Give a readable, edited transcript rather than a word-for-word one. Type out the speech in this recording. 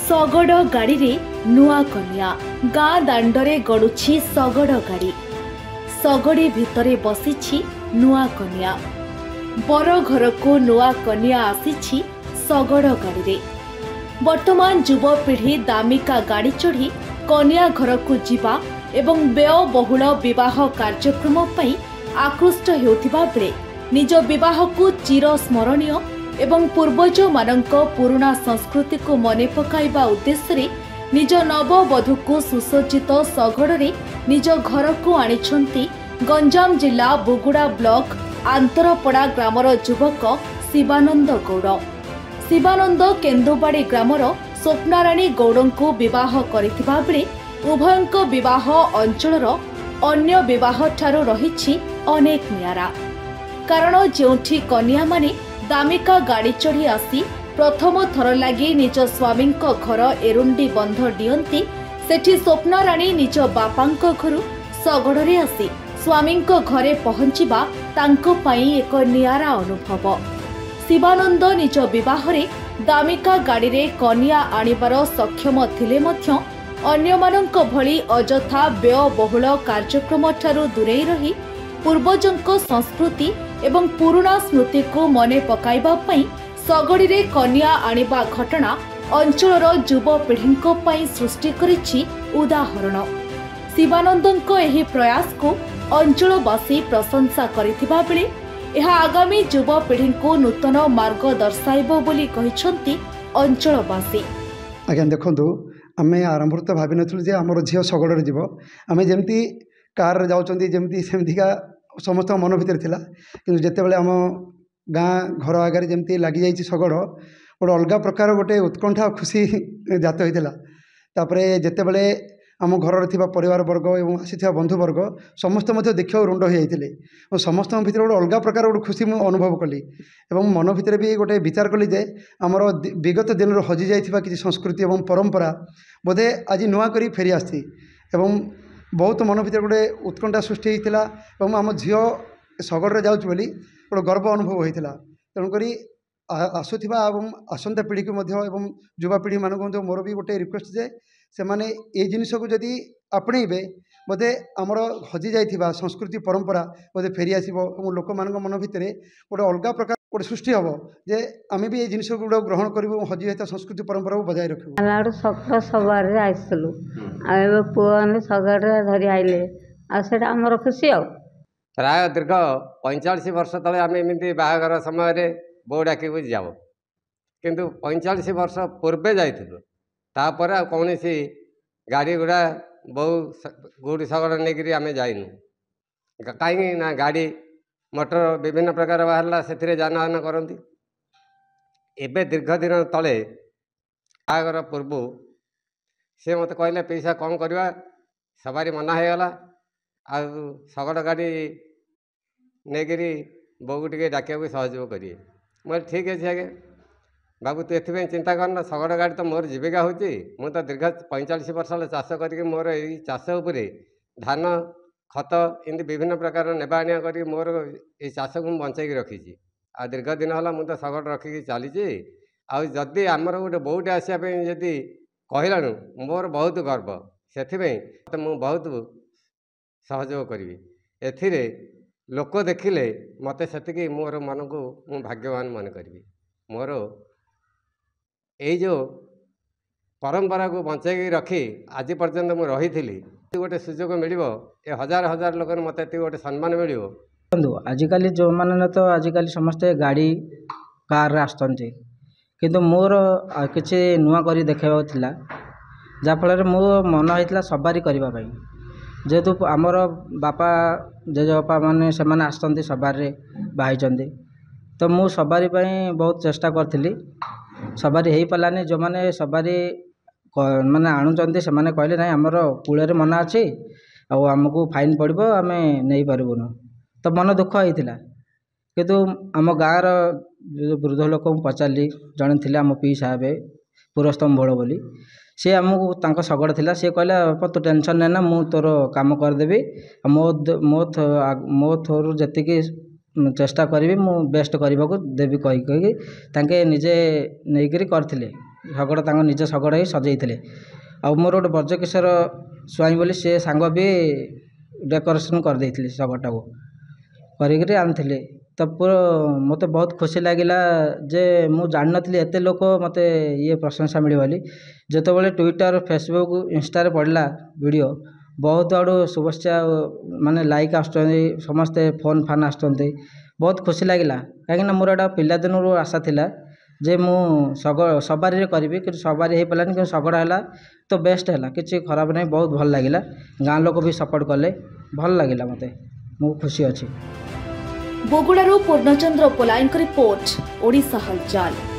शगड़ गाड़ी रे नुआ कन्या गाँ दांडरे गड़ुछि शगड़ गाड़ी। शगड़ी भितरे बसिछि नुआ कन्या। बर घर को नुआ कन्या आसीछि शगड़ गाड़ी रे। वर्तमान युवपीढ़ी दामिका गाड़ी चढ़ी कन्या घर को जीवा एवं व्ययबहुल विवाह कार्यक्रम पई आकृष्ट हेउथिबा बेले निज विवाह को चिर स्मरणीय एवं पूर्वज मानक पुराणा संस्कृति को मने पकाइबा उद्देश्य निज नववधू को सुसज्जित शगड़े निज घर को आनिछंती गंजाम जिला बुगुड़ा ब्लॉक आंतरपड़ा ग्रामर युवक शिवानंद गौड़। शिवानंद केन्दुबाड़ी ग्रामर स्वप्नाराणी गौड़ को विवाह करिथिबा बेले उभयंक विवाह अंचलर अन्य विवाह ठारो रहिछि अनेक नियारा। कारण जेउठी कन्या माने दामिका गाड़ी चढ़ी आसी प्रथम थर लगी निज स्वामी घर एरुंडी बंध दियंती सेठी स्वप्नाराणी निज बापांक घर शगड़े आसी स्वामी घरे पहुंचीबा तांको पाई एक नियारा अनुभव। शिवानंद निज विवाहरे दामिका गाड़ी रे कन्या आनिबार सक्षम थिले मध्य अन्यमानंक भली अजथा व्ययबहुल कार्यक्रम ठारू दूरेई रही पूर्वजंक संस्कृति एवं पुराणा स्मृति को मने पकाइबा पई शगड़ी रे कन्या आनिबा घटना अंचलर युवपीढ़ींको पई सृष्टि करिछि उदाहरण। शिवानंदंक एही प्रयास को अंचलवासी प्रशंसा करिथिबा बेले एहा आगामी युवपीढ़ी को नूतन मार्ग दर्शाइबो बोली कहिसंती अंचलवासी। आज्ञा देखंतु आमे आरंभ तो भाबी नथुलु जे हमर झियो शगड़े जीव आमे जेमती कार रे जाउचंती जेमती सेमतीका समस्त मन भितर थिला किंतु जेतेबेले आम गाँ घर आगे जमती लगी जाइए शगड़ गोटे अलग प्रकार गोटे उत्कंठा खुशी जात होता। तापरे जेतेबेले आम घर थिबा परिवार वर्ग एवं आसी बंधुवर्ग समस्त देखा रुंड हो जाते और समस्त भर गोटे अलग प्रकार गोटे खुशी मुझे अनुभव कली एवं मन भितर भी गोटे विचार कली जे आमर विगत दिन हजि जाइथिबा किसी संस्कृति एवं परंपरा बोधे आज नुआ करी फेरी आसी एवं बहुत मन भर गोटे उत्कंठा सृष्टि होता और आम झील शगड़े जाऊँ बोली गोटे गर्व अनुभव होता। तेणुक आसुवा आसंता पीढ़ी को एवं युवापीढ़ी मानक मोर भी गोटे रिक्वेस्ट जे से माने ये जिनिस को जदि आपणेबे बोधे आमर हजि जाइथिबा संस्कृति परंपरा बोधे फेरी आसीबो और लोक मानक मन भितर गोटे अलग प्रकार गोटे सृष्टि हम जे आम भी ये जिनिस गुड़ा ग्रहण करूँ हजि जाता संस्कृति परंपरा को बजाय रखू। सकाल सवार आसलु पुआने शगड़े धरी आइले आमर खुशी आ प्राय दीर्घ 45 वर्ष तले आम एमती बाहागर समय बो डाक जाऊ किंतु 45 वर्ष पूर्वे जाइलु तापर कौन सी गाड़ी गुड़ा बहु गुड़ी शगड़ नहीं आम जाइनु कहीं ना गाड़ी मोटर विभिन्न प्रकार बाहरला से जानवाहन करती। एवं दीर्घ दिन तले बाहागर पूर्व सी मत कहले पैसा कम करवा सवारी मना होगला आ शगड़ गाड़ी नहीं बोगू टे डाक सहयोग करिए मैं ठीक अच्छे आगे बाबू तू एथि चिंता करना शगड़ गाड़ी तो मोर जीविका होची मु तो दीर्घ 45 वर्ष चाष करके मोर यही चाष उपरे धान खत एमती विभिन्न प्रकार नेबा आनिया कर मोर ये चाष को बंचाई रखी आ दीर्घ दिन है मुझे शगड़ रखिकी चली आदि आमर गोटे बोटे आसापी जदि कहलाणु मोर बहुत गर्व से मु बहुत सहयोग करी एथिरे लोक देखिले मते सेतिकी मोर मन को मु भाग्यवान मन करी मोर यही जो परंपरा को बंचाई रखी आज पर्यंत मु रही थी गोटे सुजोग मिल हजार हजार लोक मत गोटे सम्मान मिल। आजिकल जो मैंने तो आजिकल समस्ते गाड़ी कार आसती किंतु मोर किसी नुआ करी देखा जहाँफल मो मन होता सवारी करने जेहेतु आमर बापा जेजेबापा मैंने से आसती सवारी बाई तो मु सवारी बहुत चेष्टा करी सवारी हो पारानी जो मैंने सवारी मैंने आणुंट से कहले ना आमर कूल मना अच्छी आमको फाइन पड़ो आम नहीं पारूनु तो मन दुख होता किंतु आम गाँव वृद्ध लोक पचारि जड़े थे आम पी साहेब पुरस्तम भोल बोली सी आमको शगड़ था सी कहला बापा तू टेंशन नेना मु तोर काम करदेवी मो थ्रू जी चेष्टा करी मु बेस्ट करने को देवी कही निजे नहीं करते ଶଗଡ଼ ତାଙ୍କ ନିଜ ଶଗଡ଼ ହିଁ ସଜେଇଥିଲେ। ଆଉ ମୋର ଗୋଟେ ବ୍ରଜକିଶୋର ସ୍ୱାଇଁ ବୋଲି ସେ ସାଙ୍ଗ ବି ଡେକୋରେସନ୍ କରିଦେଇଥିଲେ ଶଗଡ଼ଟାକୁ କରିକିରି ଆଣିଥିଲେ। ତ ପୁରା ମୋତେ ବହୁତ ଖୁସି ଲାଗିଲା ଯେ ମୁଁ ଜାଣିନଥିଲି ଏତେ ଲୋକ ମୋତେ ଇଏ ପ୍ରଶଂସା ମିଳିବ ବୋଲି। ଯେତେବେଳେ ଟ୍ୱିଟର ଫେସବୁକ୍ ଇନଷ୍ଟାରେ ପଡ଼ିଲା ଭିଡ଼ିଓ, ବହୁତ ଆଡ଼ୁ ଶୁଭେଚ୍ଛା ମାନେ ଲାଇକ୍ ଆସୁଛନ୍ତି, ସମସ୍ତେ ଫୋନ୍ ଫାନ୍ ଆସୁଛନ୍ତି, ବହୁତ ଖୁସି ଲାଗିଲା। କାହିଁକିନା ମୋର ଏଇଟା ପିଲାଦିନରୁ ଆଶା ଥିଲା ଯେ ମୁଁ ସବାରିରେ କରିବି, କିନ୍ତୁ ସବାରି ହେଇପାରିଲାନି, କିନ୍ତୁ ଶଗଡ଼ ହେଲା ତ ବେଷ୍ଟ ହେଲା, କିଛି ଖରାପ ନାହିଁ, ବହୁତ ଭଲ ଲାଗିଲା। ଗାଁ ଲୋକ ବି ସପୋର୍ଟ କଲେ, ଭଲ ଲାଗିଲା ମୋତେ, ମୁଁ ଖୁସି ଅଛି। ବଗୁଡ଼ାରୁ ପୂର୍ଣ୍ଣଚନ୍ଦ୍ର ପୋଲାଇଙ୍କ ରିପୋର୍ଟ, ଓଡ଼ିଶା ହଲଚଲ।